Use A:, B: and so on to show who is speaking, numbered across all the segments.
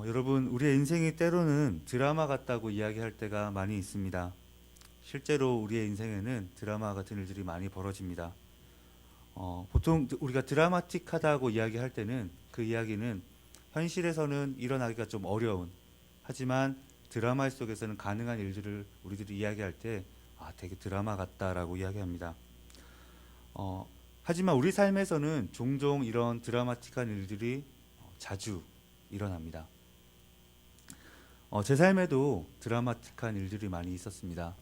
A: 여러분, 우리의 인생이 때로는 드라마 같다고 이야기할 때가 많이 있습니다. 실제로 우리의 인생에는 드라마 같은 일들이 많이 벌어집니다. 보통 우리가 드라마틱하다고 이야기할 때는 그 이야기는 현실에서는 일어나기가 좀 어려운, 하지만 드라마 속에서는 가능한 일들을 우리들이 이야기할 때 되게 드라마 같다라고 이야기합니다. 하지만 우리 삶에서는 종종 이런 드라마틱한 일들이 자주 일어납니다. 제 삶에도 드라마틱한 일들이 많이 있었습니다.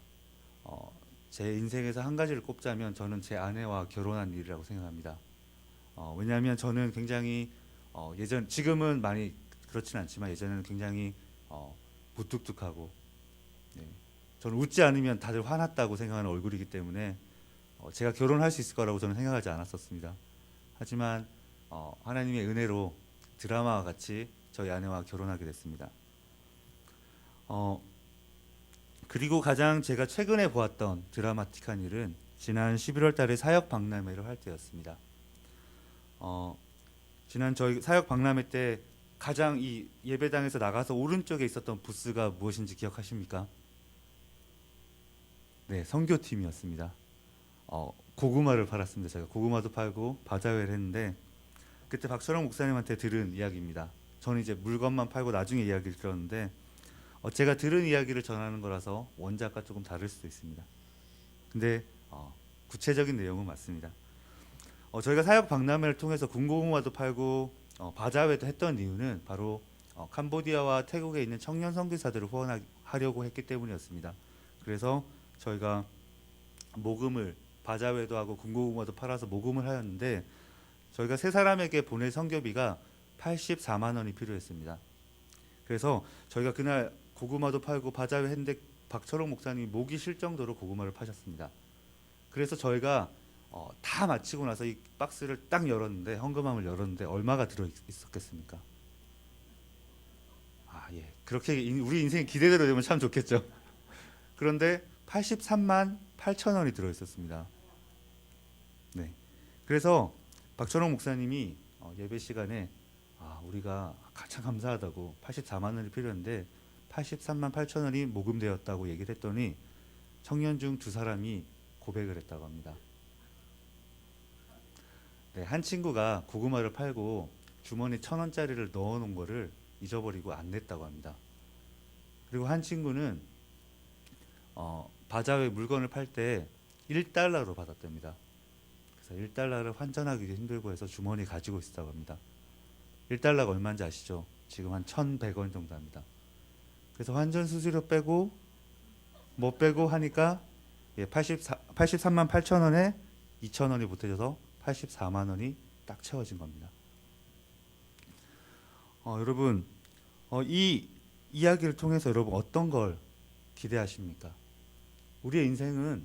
A: 제 인생에서 한 가지를 꼽자면 저는 제 아내와 결혼한 일이라고 생각합니다. 왜냐하면 저는 굉장히 지금은 많이 그렇진 않지만 예전에는 굉장히 무뚝뚝하고, 네, 저는 웃지 않으면 다들 화났다고 생각하는 얼굴이기 때문에 제가 결혼할 수 있을 거라고 저는 생각하지 않았었습니다. 하지만 하나님의 은혜로 드라마와 같이 저희 아내와 결혼하게 됐습니다. 그리고 가장 제가 최근에 보았던 드라마틱한 일은 지난 11월 달에 사역 박람회를 할 때였습니다. 지난 저희 사역 박람회 때 가장 이 예배당에서 나가서 오른쪽에 있었던 부스가 무엇인지 기억하십니까? 네, 선교팀이었습니다. 고구마를 팔았습니다. 제가 고구마도 팔고 바자회를 했는데 그때 박철영 목사님한테 들은 이야기입니다. 저는 이제 물건만 팔고 나중에 이야기를 들었는데 제가 들은 이야기를 전하는 거라서 원작과 조금 다를 수도 있습니다. 근데 구체적인 내용은 맞습니다. 저희가 사역 박람회를 통해서 군고구마도 팔고 바자회도 했던 이유는 바로 캄보디아와 태국에 있는 청년 선교사들을 후원하려고 했기 때문이었습니다. 그래서 저희가 모금을 바자회도 하고 군고구마도 팔아서 모금을 하였는데 저희가 세 사람에게 보낼 선교비가 84만 원이 필요했습니다. 그래서 저희가 그날 고구마도 팔고 바자회 했는데 박철홍 목사님이 목이 쉴 정도로 고구마를 파셨습니다. 그래서 저희가 다 마치고 나서 이 박스를 딱 열었는데, 헌금함을 열었는데 얼마가 들어 있었겠습니까? 예. 그렇게 우리 인생이 기대대로 되면 참 좋겠죠. 그런데 83만 8천 원이 들어 있었습니다. 네. 그래서 박철홍 목사님이 예배 시간에 우리가 가장 감사하다고 84만 원이 필요한데 83만 8천 원이 모금되었다고 얘기를 했더니 청년 중 두 사람이 고백을 했다고 합니다. 네, 한 친구가 고구마를 팔고 주머니 1,000원짜리를 넣어놓은 거를 잊어버리고 안 냈다고 합니다. 그리고 한 친구는 바자회 물건을 팔 때 1달러로 받았답니다. 그래서 1달러를 환전하기도 힘들고 해서 주머니 가지고 있었다고 합니다. 1달러가 얼마인지 아시죠? 지금 한 1,100원 정도 합니다. 그래서 환전 수수료 빼고 뭐 빼고 하니까 83만 8천 원에 2천 원이 보태져서 84만 원이 딱 채워진 겁니다. 여러분, 이 이야기를 통해서 여러분 어떤 걸 기대하십니까? 우리의 인생은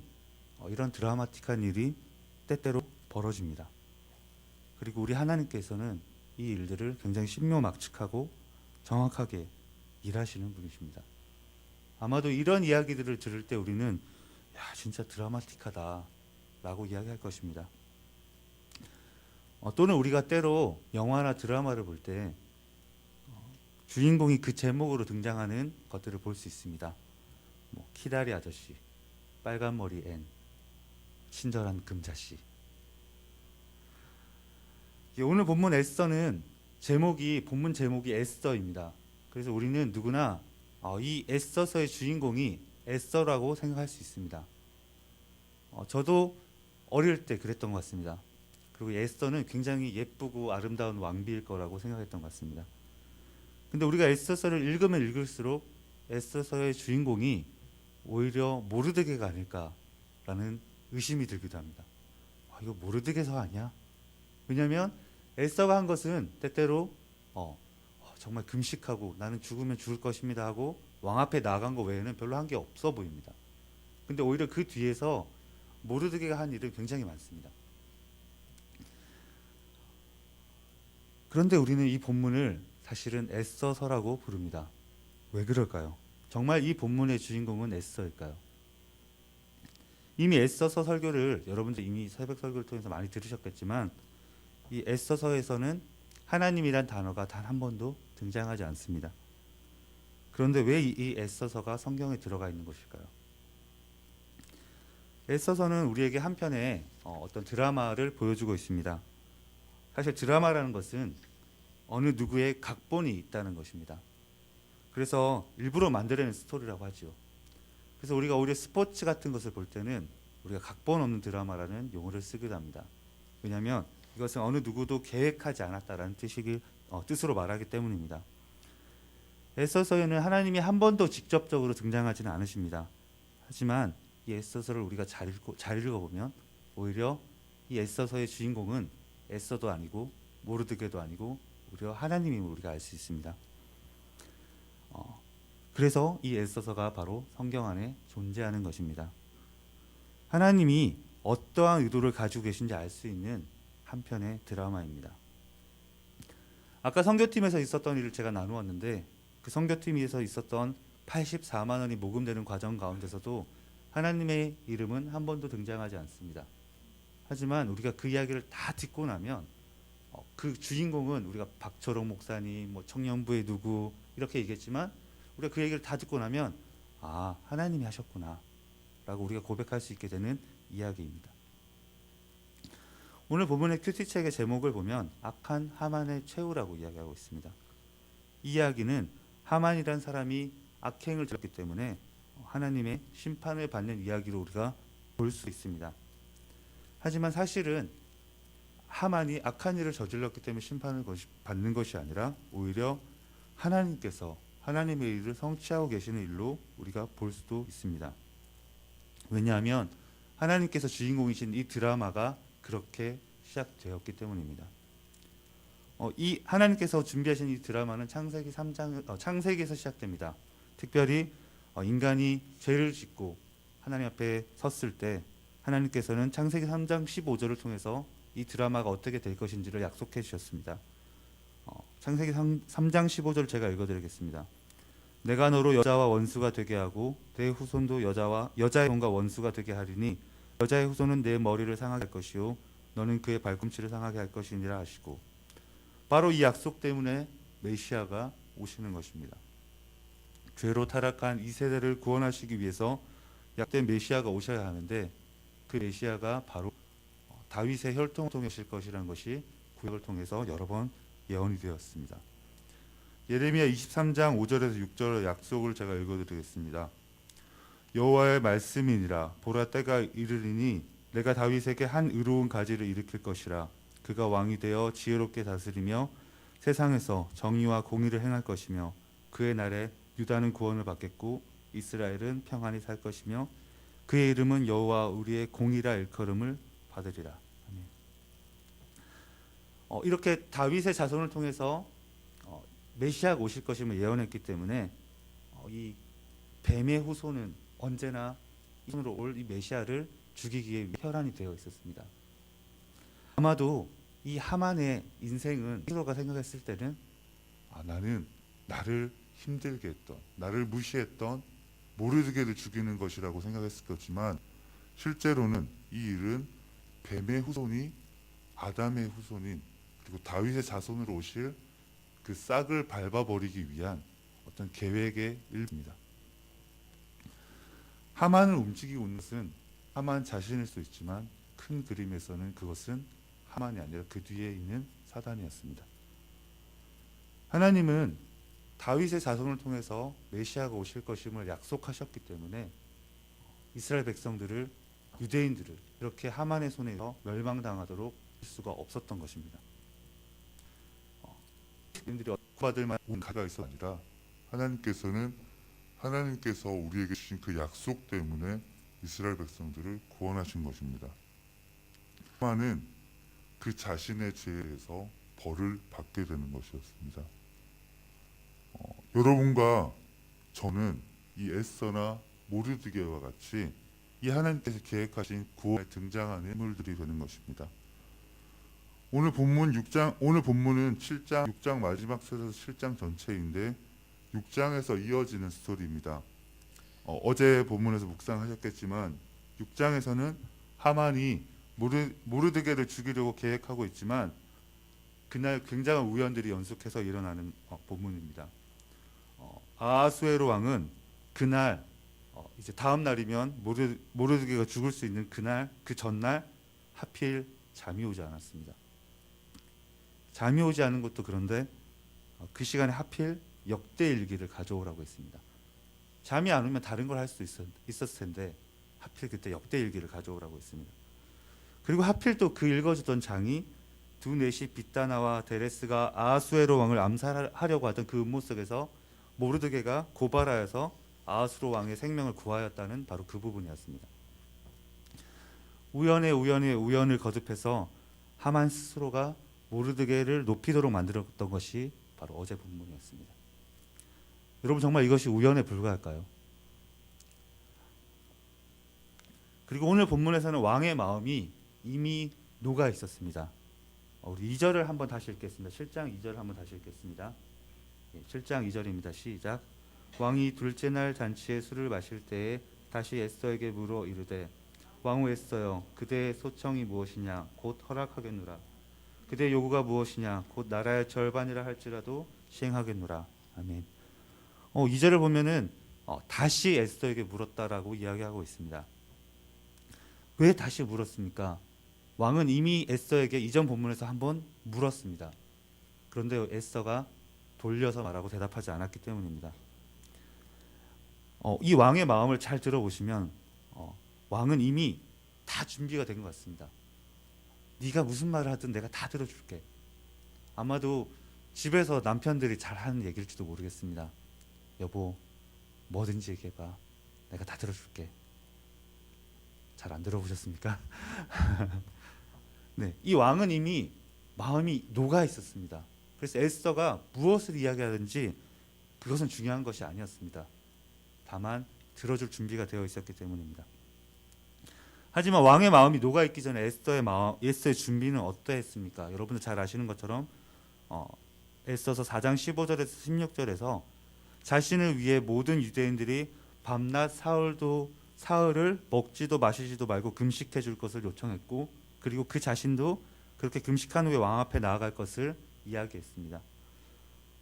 A: 이런 드라마틱한 일이 때때로 벌어집니다. 그리고 우리 하나님께서는 이 일들을 굉장히 신묘막측하고 정확하게 일하시는 분이십니다. 아마도 이런 이야기들을 들을 때 우리는 진짜 드라마틱하다 라고 이야기할 것입니다. 또는 우리가 때로 영화나 드라마를 볼 때 주인공이 그 제목으로 등장하는 것들을 볼 수 있습니다. 키다리 아저씨, 빨간 머리 앤, 친절한 금자씨. 오늘 본문 에스더는 본문 제목이 에스더입니다. 그래서 우리는 누구나 이 에스더서의 주인공이 에스더라고 생각할 수 있습니다. 저도 어릴 때 그랬던 것 같습니다. 그리고 에스더는 굉장히 예쁘고 아름다운 왕비일 거라고 생각했던 것 같습니다. 근데 우리가 에스더서를 읽으면 읽을수록 에스더서의 주인공이 오히려 모르드게가 아닐까라는 의심이 들기도 합니다. 이거 모르드게서 아니야? 왜냐하면 에스더가 한 것은 때때로 정말 금식하고 나는 죽으면 죽을 것입니다 하고 왕 앞에 나간 거 외에는 별로 한 게 없어 보입니다. 근데 오히려 그 뒤에서 모르드게가 한 일은 굉장히 많습니다. 그런데 우리는 이 본문을 사실은 에스더서라고 부릅니다. 왜 그럴까요? 정말 이 본문의 주인공은 에스더일까요? 이미 에스더서 설교를 여러분들 이미 새벽 설교를 통해서 많이 들으셨겠지만 이 에스더서에서는 하나님이란 단어가 단 한 번도 등장하지 않습니다. 그런데 왜 이 에스더서가 성경에 들어가 있는 것일까요? 에스더서는 우리에게 한편의 어떤 드라마를 보여주고 있습니다. 사실 드라마라는 것은 어느 누구의 각본이 있다는 것입니다. 그래서 일부러 만들어낸 스토리라고 하죠. 그래서 우리가 오히려 스포츠 같은 것을 볼 때는 우리가 각본 없는 드라마라는 용어를 쓰기도 합니다. 왜냐하면 이것은 어느 누구도 계획하지 않았다라는 뜻으로 말하기 때문입니다. 에스더서에는 하나님이 한 번도 직접적으로 등장하지는 않으십니다. 하지만 이 에스더서를 우리가 잘 읽어보면 오히려 이 에스더서의 주인공은 에스더도 아니고 모르드게도 아니고 오히려 하나님임을 우리가 알 수 있습니다. 그래서 이 에스더서가 바로 성경 안에 존재하는 것입니다. 하나님이 어떠한 의도를 가지고 계신지 알 수 있는 한편의 드라마입니다. 아까 선교팀에서 있었던 일을 제가 나누었는데 그 선교팀에서 있었던 84만 원이 모금되는 과정 가운데서도 하나님의 이름은 한 번도 등장하지 않습니다. 하지만 우리가 그 이야기를 다 듣고 나면 그 주인공은 우리가 박철홍 목사님, 청년부의 누구 이렇게 얘기했지만 우리가 그 얘기를 다 듣고 나면 아, 하나님이 하셨구나 라고 우리가 고백할 수 있게 되는 이야기입니다. 오늘 본문의 큐티책의 제목을 보면 악한 하만의 최후라고 이야기하고 있습니다. 이 이야기는 하만이란 사람이 악행을 저질렀기 때문에 하나님의 심판을 받는 이야기로 우리가 볼 수 있습니다. 하지만 사실은 하만이 악한 일을 저질렀기 때문에 심판을 받는 것이 아니라 오히려 하나님께서 하나님의 일을 성취하고 계시는 일로 우리가 볼 수도 있습니다. 왜냐하면 하나님께서 주인공이신 이 드라마가 그렇게 시작되었기 때문입니다. 이 하나님께서 준비하신 이 드라마는 창세기 3장 창세기에서 시작됩니다. 특별히 인간이 죄를 짓고 하나님 앞에 섰을 때 하나님께서는 창세기 3장 15절을 통해서 이 드라마가 어떻게 될 것인지를 약속해 주셨습니다. 창세기 3장 15절 제가 읽어드리겠습니다. 내가 너로 여자와 원수가 되게 하고 내 후손도 여자의 손과 원수가 되게 하리니 여자의 후손은 내 머리를 상하게 할 것이요 너는 그의 발꿈치를 상하게 할 것이니라 하시고, 바로 이 약속 때문에 메시아가 오시는 것입니다. 죄로 타락한 이 세대를 구원하시기 위해서 약된 메시아가 오셔야 하는데 그 메시아가 바로 다윗의 혈통을 통해 오실 것이라는 것이 구약을 통해서 여러 번 예언이 되었습니다. 예레미야 23장 5절에서 6절의 약속을 제가 읽어드리겠습니다. 여호와의 말씀이니라. 보라, 때가 이르리니 내가 다윗에게 한 의로운 가지를 일으킬 것이라. 그가 왕이 되어 지혜롭게 다스리며 세상에서 정의와 공의를 행할 것이며 그의 날에 유다는 구원을 받겠고 이스라엘은 평안히 살 것이며 그의 이름은 여호와 우리의 공의라 일컬음을 받으리라. 이렇게 다윗의 자손을 통해서 메시아가 오실 것임을 예언했기 때문에 이 뱀의 후손은 언제나 이 손으로 올 이 메시아를 죽이기 위해 혈안이 되어 있었습니다. 아마도 이 하만의 인생은 스스로가 생각했을 때는
B: 나는 나를 힘들게 했던, 나를 무시했던 모르드게를 죽이는 것이라고 생각했을 거지만 실제로는 이 일은 뱀의 후손이 아담의 후손인 그리고 다윗의 자손으로 오실 그 싹을 밟아버리기 위한 어떤 계획의 일입니다. 하만을 움직이고 있는 것은 하만 자신일 수 있지만 큰 그림에서는 그것은 하만이 아니라 그 뒤에 있는 사단이었습니다. 하나님은 다윗의 자손을 통해서 메시아가 오실 것임을 약속하셨기 때문에 이스라엘 백성들을, 유대인들을 이렇게 하만의 손에서 멸망당하도록 할 수가 없었던 것입니다. 유대인들이 받을 만한 가가 있어 아니라 하나님께서 우리에게 주신 그 약속 때문에 이스라엘 백성들을 구원하신 것입니다. 하만은 그 자신의 죄에 대해서 벌을 받게 되는 것이었습니다. 여러분과 저는 이 에스더나 모르드게와 같이 이 하나님께서 계획하신 구원에 등장하는 인물들이 되는 것입니다. 오늘 본문은 7장, 6장 마지막 절에서 7장 전체인데 6장에서 이어지는 스토리입니다. 어제 본문에서 묵상하셨겠지만 6장에서는 하만이 모르드게를 죽이려고 계획하고 있지만 그날 굉장한 우연들이 연속해서 일어나는 본문입니다.
A: 아하수에로 왕은 그날 이제 다음 날이면 모르드게가 죽을 수 있는 그날 그 전날 하필 잠이 오지 않았습니다. 잠이 오지 않은 것도 그런데 그 시간에 하필 역대일기를 가져오라고 했습니다. 잠이 안 오면 다른 걸 할 수 있었을 텐데 하필 그때 역대일기를 가져오라고 했습니다. 그리고 하필 또 그 읽어주던 장이 두 넷이 빗다나와 데레스가 아하수에로 왕을 암살하려고 하던 그 음모 속에서 모르드게가 고발하여서 아하수로 왕의 생명을 구하였다는 바로 그 부분이었습니다. 우연의 우연을 거듭해서 하만 스스로가 모르드게를 높이도록 만들었던 것이 바로 어제 본문이었습니다. 여러분 정말 이것이 우연에 불과할까요? 그리고 오늘 본문에서는 왕의 마음이 이미 녹아 있었습니다. 우리 2절을 한번 다시 읽겠습니다. 7장 2절 한번 다시 읽겠습니다. 7장 2절입니다. 시작. 왕이 둘째 날 잔치에 술을 마실 때에 다시 에스더에게 물어 이르되 왕후 에스더여 그대의 소청이 무엇이냐 곧 허락하겠노라. 그대의 요구가 무엇이냐 곧 나라의 절반이라 할지라도 시행하겠노라. 아멘. 2절을 보면은 다시 에스더에게 물었다라고 이야기하고 있습니다. 왜 다시 물었습니까? 왕은 이미 에스더에게 이전 본문에서 한번 물었습니다. 그런데 에스더가 돌려서 말하고 대답하지 않았기 때문입니다. 이 왕의 마음을 잘 들어보시면 왕은 이미 다 준비가 된 것 같습니다. 네가 무슨 말을 하든 내가 다 들어줄게. 아마도 집에서 남편들이 잘 하는 얘기일지도 모르겠습니다. 여보, 뭐든지 얘기해봐. 내가 다 들어줄게. 잘 안 들어보셨습니까? 네, 이 왕은 이미 마음이 녹아 있었습니다. 그래서 에스더가 무엇을 이야기하든지 그것은 중요한 것이 아니었습니다. 다만 들어줄 준비가 되어 있었기 때문입니다. 하지만 왕의 마음이 녹아 있기 전에 에스더의 준비는 어떠했습니까? 여러분들 잘 아시는 것처럼 에스더서 4장 15절에서 16절에서 자신을 위해 모든 유대인들이 밤낮 사흘을 먹지도 마시지도 말고 금식해 줄 것을 요청했고, 그리고 그 자신도 그렇게 금식한 후에 왕 앞에 나아갈 것을 이야기했습니다.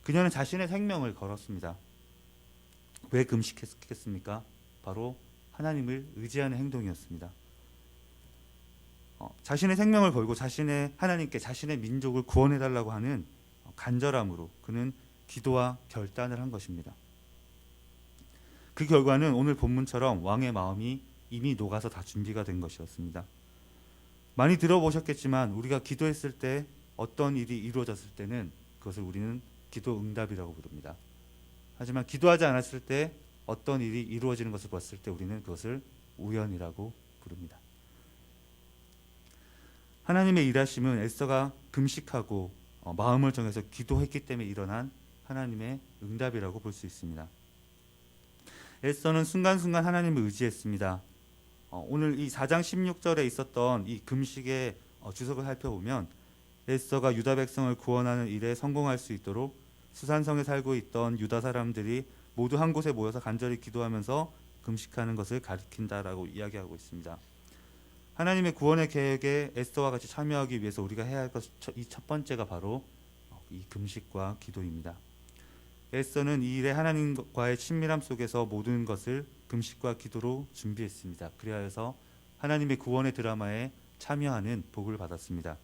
A: 그녀는 자신의 생명을 걸었습니다. 왜 금식했겠습니까? 바로 하나님을 의지하는 행동이었습니다. 자신의 생명을 걸고 하나님께 자신의 민족을 구원해달라고 하는 간절함으로 그는 기도와 결단을 한 것입니다. 그 결과는 오늘 본문처럼 왕의 마음이 이미 녹아서 다 준비가 된 것이었습니다. 많이 들어보셨겠지만 우리가 기도했을 때 어떤 일이 이루어졌을 때는 그것을 우리는 기도 응답이라고 부릅니다. 하지만 기도하지 않았을 때 어떤 일이 이루어지는 것을 봤을 때 우리는 그것을 우연이라고 부릅니다. 하나님의 일하심은 에스더가 금식하고 마음을 정해서 기도했기 때문에 일어난 하나님의 응답이라고 볼 수 있습니다. 에스더는 순간순간 하나님을 의지했습니다. 오늘 이 4장 16절에 있었던 이 금식의 주석을 살펴보면 에스더가 유다 백성을 구원하는 일에 성공할 수 있도록 수산성에 살고 있던 유다 사람들이 모두 한 곳에 모여서 간절히 기도하면서 금식하는 것을 가리킨다라고 이야기하고 있습니다. 하나님의 구원의 계획에 에스더와 같이 참여하기 위해서 우리가 해야 할 것 이 첫 번째가 바로 이 금식과 기도입니다. 에스더는 이 일에 하나님과의 친밀함 속에서 모든 것을 금식과 기도로 준비했습니다. 그리하여서 하나님의 구원의 드라마에 참여하는 복을 받았습니다.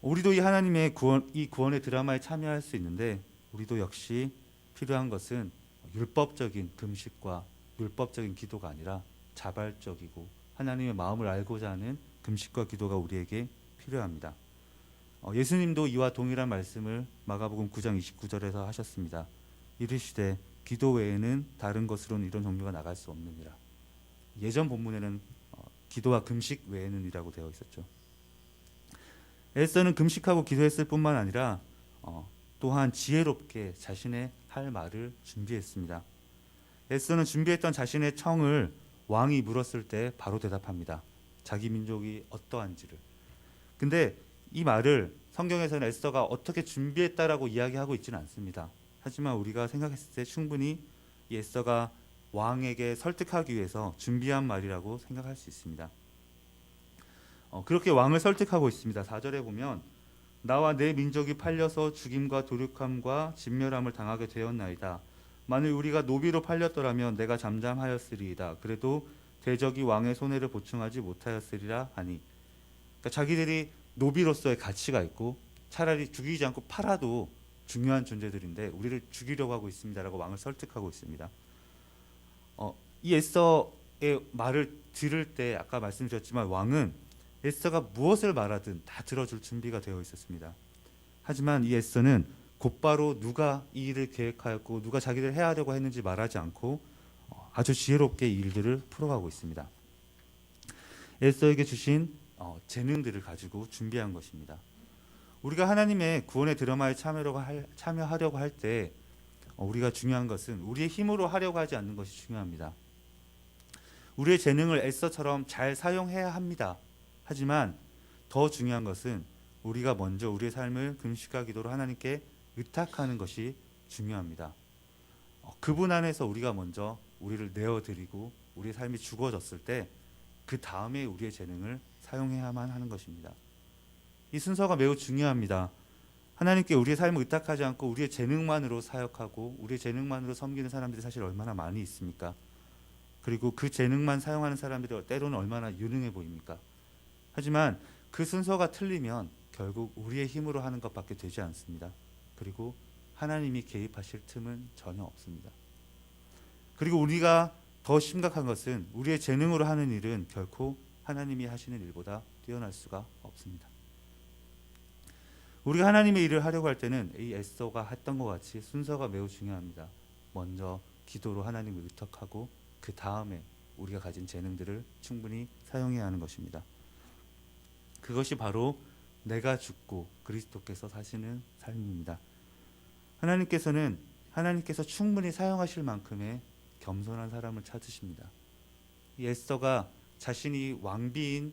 A: 우리도 이 하나님의 구원의 드라마에 참여할 수 있는데 우리도 역시 필요한 것은 율법적인 금식과 율법적인 기도가 아니라 자발적이고 하나님의 마음을 알고자 하는 금식과 기도가 우리에게 필요합니다. 예수님도 이와 동일한 말씀을 마가복음 9장 29절에서 하셨습니다. 이르시되 기도 외에는 다른 것으로는 이런 종류가 나갈 수 없느니라. 예전 본문에는 기도와 금식 외에는이라고 되어 있었죠. 에스더는 금식하고 기도했을 뿐만 아니라 또한 지혜롭게 자신의 할 말을 준비했습니다. 에스더는 준비했던 자신의 청을 왕이 물었을 때 바로 대답합니다. 자기 민족이 어떠한지를. 근데 이 말을 성경에서는 에스더가 어떻게 준비했다라고 이야기하고 있지는 않습니다. 하지만 우리가 생각했을 때 충분히 이 에스더가 왕에게 설득하기 위해서 준비한 말이라고 생각할 수 있습니다. 그렇게 왕을 설득하고 있습니다. 4절에 보면 나와 내 민족이 팔려서 죽임과 도륙함과 진멸함을 당하게 되었나이다. 만일 우리가 노비로 팔렸더라면 내가 잠잠하였으리이다. 그래도 대적이 왕의 손해를 보충하지 못하였으리라 하니. 그러니까 자기들이 노비로서의 가치가 있고 차라리 죽이지 않고 팔아도 중요한 존재들인데 우리를 죽이려고 하고 있습니다라고 왕을 설득하고 있습니다. 이 에스더의 말을 들을 때 아까 말씀드렸지만 왕은 에스더가 무엇을 말하든 다 들어줄 준비가 되어 있었습니다. 하지만 이 에스더는 곧바로 누가 이 일을 계획하였고 누가 자기를 해야 하려고 했는지 말하지 않고 아주 지혜롭게 이 일들을 풀어가고 있습니다. 에스더에게 주신 재능들을 가지고 준비한 것입니다. 우리가 하나님의 구원의 드라마에 참여하려고 할 때 우리가 중요한 것은 우리의 힘으로 하려고 하지 않는 것이 중요합니다. 우리의 재능을 에스더처럼 잘 사용해야 합니다. 하지만 더 중요한 것은 우리가 먼저 우리의 삶을 금식과 기도로 하나님께 의탁하는 것이 중요합니다. 그분 안에서 우리가 먼저 우리를 내어드리고 우리의 삶이 죽어졌을 때 그 다음에 우리의 재능을 사용해야만 하는 것입니다. 이 순서가 매우 중요합니다. 하나님께 우리의 삶을 의탁하지 않고 우리의 재능만으로 사역하고 우리의 재능만으로 섬기는 사람들이 사실 얼마나 많이 있습니까? 그리고 그 재능만 사용하는 사람들이 때로는 얼마나 유능해 보입니까? 하지만 그 순서가 틀리면 결국 우리의 힘으로 하는 것밖에 되지 않습니다. 그리고 하나님이 개입하실 틈은 전혀 없습니다. 그리고 우리가 더 심각한 것은 우리의 재능으로 하는 일은 결코 하나님이 하시는 일보다 뛰어날 수가 없습니다. 우리가 하나님의 일을 하려고 할 때는 이 에스더가 했던 것 같이 순서가 매우 중요합니다. 먼저 기도로 하나님을 의탁하고 그 다음에 우리가 가진 재능들을 충분히 사용해야 하는 것입니다. 그것이 바로 내가 죽고 그리스도께서 사시는 삶입니다. 하나님께서 충분히 사용하실 만큼의 겸손한 사람을 찾으십니다. 이 에스더가 자신이 왕비인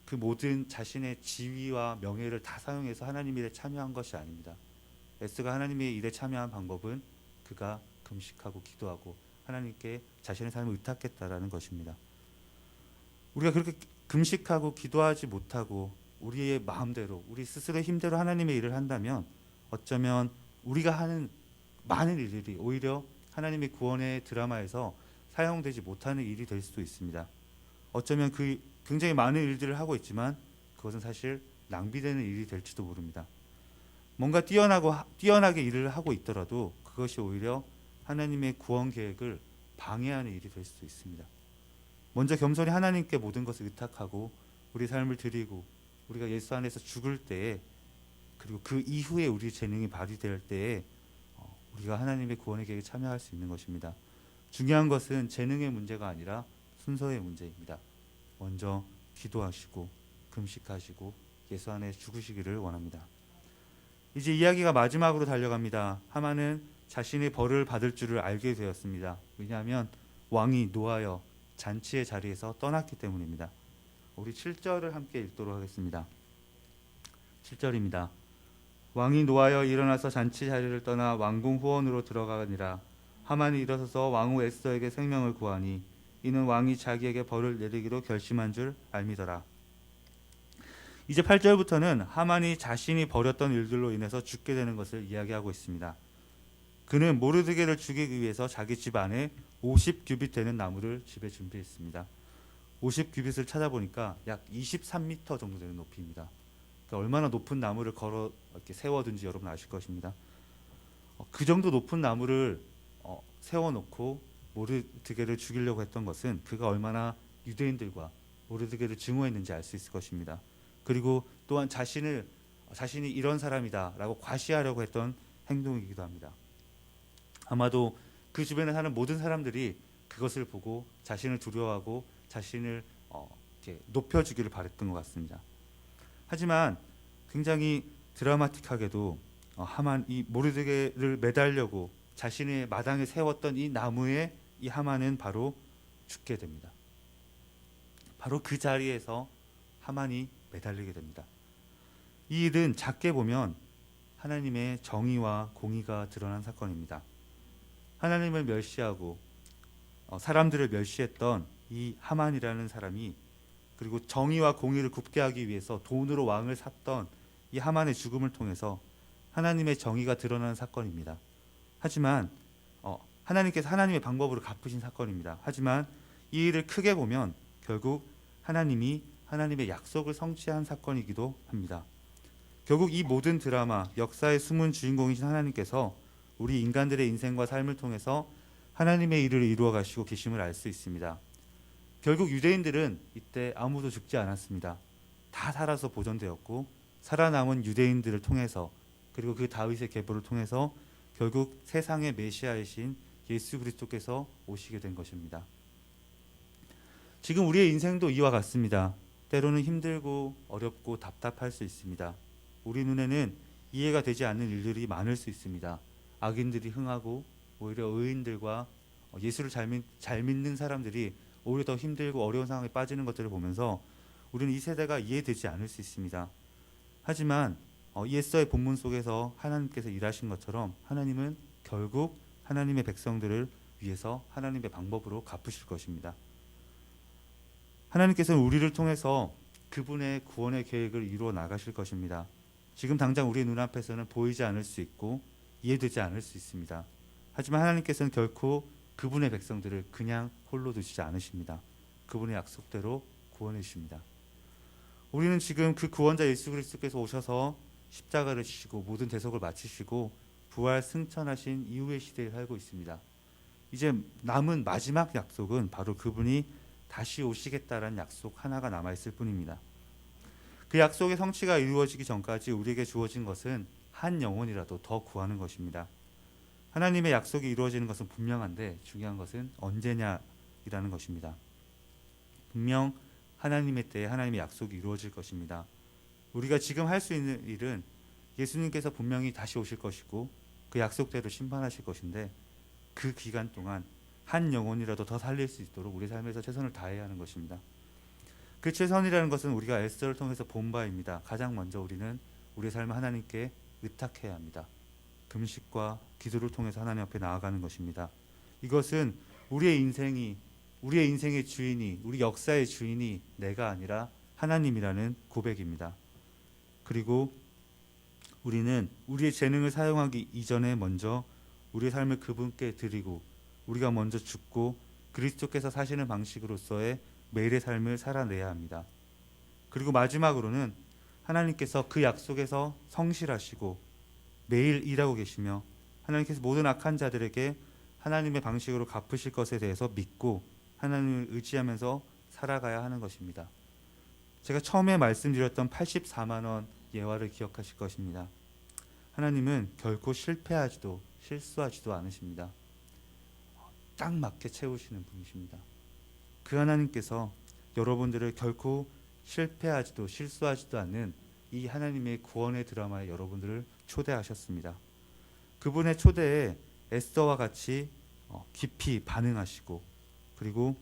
A: 그 모든 자신의 지위와 명예를 다 사용해서 하나님 일에 참여한 것이 아닙니다. 에스더가 하나님의 일에 참여한 방법은 그가 금식하고 기도하고 하나님께 자신의 삶을 의탁했다라는 것입니다. 우리가 그렇게 금식하고 기도하지 못하고 우리의 마음대로 우리 스스로의 힘대로 하나님의 일을 한다면 어쩌면 우리가 하는 많은 일들이 오히려 하나님의 구원의 드라마에서 사용되지 못하는 일이 될 수도 있습니다. 어쩌면 그 굉장히 많은 일들을 하고 있지만 그것은 사실 낭비되는 일이 될지도 모릅니다. 뭔가 뛰어나게 일을 하고 있더라도 그것이 오히려 하나님의 구원 계획을 방해하는 일이 될 수도 있습니다. 먼저 겸손히 하나님께 모든 것을 의탁하고 우리 삶을 드리고 우리가 예수 안에서 죽을 때에 그리고 그 이후에 우리 재능이 발휘될 때에 우리가 하나님의 구원의 계획에 참여할 수 있는 것입니다. 중요한 것은 재능의 문제가 아니라 순서의 문제입니다. 먼저 기도하시고 금식하시고 예수 안에 죽으시기를 원합니다. 이제 이야기가 마지막으로 달려갑니다. 하만은 자신의 벌을 받을 줄을 알게 되었습니다. 왜냐하면 왕이 노하여 잔치의 자리에서 떠났기 때문입니다. 우리 7절을 함께 읽도록 하겠습니다. 7절입니다. 왕이 노하여 일어나서 잔치 자리를 떠나 왕궁 후원으로 들어가니라. 하만이 일어서서 왕후 에스더에게 생명을 구하니 이는 왕이 자기에게 벌을 내리기로 결심한 줄 알미더라. 이제 8절부터는 하만이 자신이 벌였던 일들로 인해서 죽게 되는 것을 이야기하고 있습니다. 그는 모르드게를 죽이기 위해서 자기 집 안에 50규빗 되는 나무를 집에 준비했습니다. 50규빗을 찾아보니까 약 23m 정도 되는 높이입니다. 그러니까 얼마나 높은 나무를 걸어 이렇게 세워둔지 여러분 아실 것입니다. 그 정도 높은 나무를 세워놓고 모르드게를 죽이려고 했던 것은 그가 얼마나 유대인들과 모르드게를 증오했는지 알 수 있을 것입니다. 그리고 또한 자신이 이런 사람이다라고 과시하려고 했던 행동이기도 합니다. 아마도 그 주변에 사는 모든 사람들이 그것을 보고 자신을 두려워하고 자신을 이렇게 높여주기를 바랬던 것 같습니다. 하지만 굉장히 드라마틱하게도 이 모르드게를 매달려고 자신의 마당에 세웠던 이 나무에 이 하만은 바로 죽게 됩니다. 바로 그 자리에서 하만이 매달리게 됩니다. 이 일은 작게 보면 하나님의 정의와 공의가 드러난 사건입니다. 하나님을 멸시하고 사람들을 멸시했던 이 하만이라는 사람이 그리고 정의와 공의를 굽게 하기 위해서 돈으로 왕을 샀던 이 하만의 죽음을 통해서 하나님의 정의가 드러나는 사건입니다. 하지만 하나님께서 하나님의 방법으로 갚으신 사건입니다. 하지만 이 일을 크게 보면 결국 하나님이 하나님의 약속을 성취한 사건이기도 합니다. 결국 이 모든 드라마, 역사의 숨은 주인공이신 하나님께서 우리 인간들의 인생과 삶을 통해서 하나님의 일을 이루어 가시고 계심을 알 수 있습니다. 결국 유대인들은 이때 아무도 죽지 않았습니다. 다 살아서 보존되었고 살아남은 유대인들을 통해서 그리고 그 다윗의 계보를 통해서 결국 세상의 메시아이신 예수 그리스도께서 오시게 된 것입니다. 지금 우리의 인생도 이와 같습니다. 때로는 힘들고 어렵고 답답할 수 있습니다. 우리 눈에는 이해가 되지 않는 일들이 많을 수 있습니다. 악인들이 흥하고 오히려 의인들과 예수를 잘 믿는 사람들이 오히려 더 힘들고 어려운 상황에 빠지는 것들을 보면서 우리는 이 세대가 이해되지 않을 수 있습니다. 하지만 이 에스더의 본문 속에서 하나님께서 일하신 것처럼 하나님은 결국 하나님의 백성들을 위해서 하나님의 방법으로 갚으실 것입니다. 하나님께서는 우리를 통해서 그분의 구원의 계획을 이루어 나가실 것입니다. 지금 당장 우리 눈앞에서는 보이지 않을 수 있고 이해되지 않을 수 있습니다. 하지만 하나님께서는 결코 그분의 백성들을 그냥 홀로 두시지 않으십니다. 그분의 약속대로 구원해 주십니다. 우리는 지금 그 구원자 예수 그리스도께서 오셔서 십자가를 지시고 모든 대속을 마치시고 부활 승천하신 이후의 시대에 살고 있습니다. 이제 남은 마지막 약속은 바로 그분이 다시 오시겠다라는 약속 하나가 남아있을 뿐입니다. 그 약속의 성취가 이루어지기 전까지 우리에게 주어진 것은 한 영혼이라도 더 구하는 것입니다. 하나님의 약속이 이루어지는 것은 분명한데 중요한 것은 언제냐이라는 것입니다. 분명 하나님의 때에 하나님의 약속이 이루어질 것입니다. 우리가 지금 할 수 있는 일은 예수님께서 분명히 다시 오실 것이고 그 약속대로 심판하실 것인데 그 기간 동안 한 영혼이라도 더 살릴 수 있도록 우리 삶에서 최선을 다해야 하는 것입니다. 그 최선이라는 것은 우리가 에스더를 통해서 본 바입니다. 가장 먼저 우리는 우리의 삶을 하나님께 의탁해야 합니다. 금식과 기도를 통해서 하나님 앞에 나아가는 것입니다. 이것은 우리의 인생의 주인이, 우리 역사의 주인이 내가 아니라 하나님이라는 고백입니다. 그리고 우리는 우리의 재능을 사용하기 이전에 먼저 우리의 삶을 그분께 드리고 우리가 먼저 죽고 그리스도께서 사시는 방식으로서의 매일의 삶을 살아내야 합니다. 그리고 마지막으로는 하나님께서 그 약속에서 성실하시고 매일 일하고 계시며 하나님께서 모든 악한 자들에게 하나님의 방식으로 갚으실 것에 대해서 믿고 하나님을 의지하면서 살아가야 하는 것입니다. 제가 처음에 말씀드렸던 84만 원 예화를 기억하실 것입니다. 하나님은 결코 실패하지도 실수하지도 않으십니다. 딱 맞게 채우시는 분이십니다. 그 하나님께서 여러분들을 결코 실패하지도 실수하지도 않는 이 하나님의 구원의 드라마에 여러분들을 초대하셨습니다. 그분의 초대에 에스더와 같이 깊이 반응하시고 그리고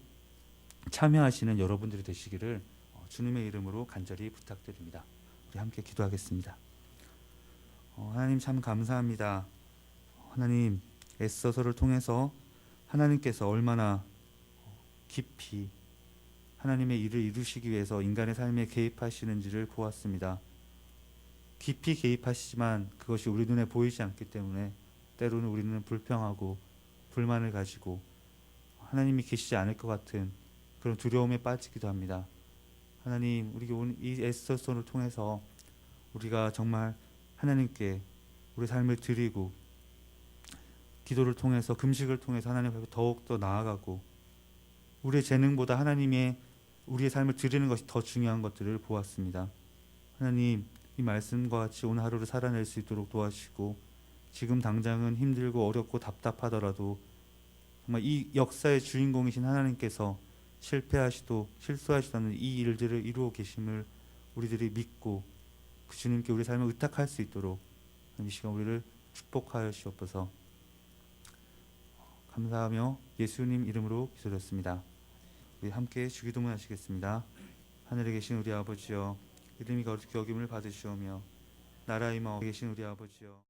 A: 참여하시는 여러분들이 되시기를 주님의 이름으로 간절히 부탁드립니다. 우리 함께 기도하겠습니다. 하나님 참 감사합니다. 하나님 에스더서를 통해서 하나님께서 얼마나 깊이 하나님의 일을 이루시기 위해서 인간의 삶에 개입하시는지를 보았습니다. 깊이 개입하시지만 그것이 우리 눈에 보이지 않기 때문에 때로는 우리는 불평하고 불만을 가지고 하나님이 계시지 않을 것 같은 그런 두려움에 빠지기도 합니다. 하나님, 우리 오늘 이 에스더서를 통해서 우리가 정말 하나님께 우리 삶을 드리고 기도를 통해서 금식을 통해서 하나님 앞에 더욱더 나아가고 우리의 재능보다 하나님의 우리의 삶을 드리는 것이 더 중요한 것들을 보았습니다. 하나님, 이 말씀과 같이 오늘 하루를 살아낼 수 있도록 도와주시고 지금 당장은 힘들고 어렵고 답답하더라도 정말 이 역사의 주인공이신 하나님께서 실패하시도 실수하시도 않는 이 일들을 이루어 계심을 우리들이 믿고 그 주님께 우리 삶을 의탁할 수 있도록 이 시간 우리를 축복하여 주옵소서. 감사하며 예수님 이름으로 기도드렸습니다. 우리 함께 주기도문 하시겠습니다. 하늘에 계신 우리 아버지여, 이름이 거룩히 여김을 받으시오며 나라의 임하옵소서. 계신 우리 아버지여.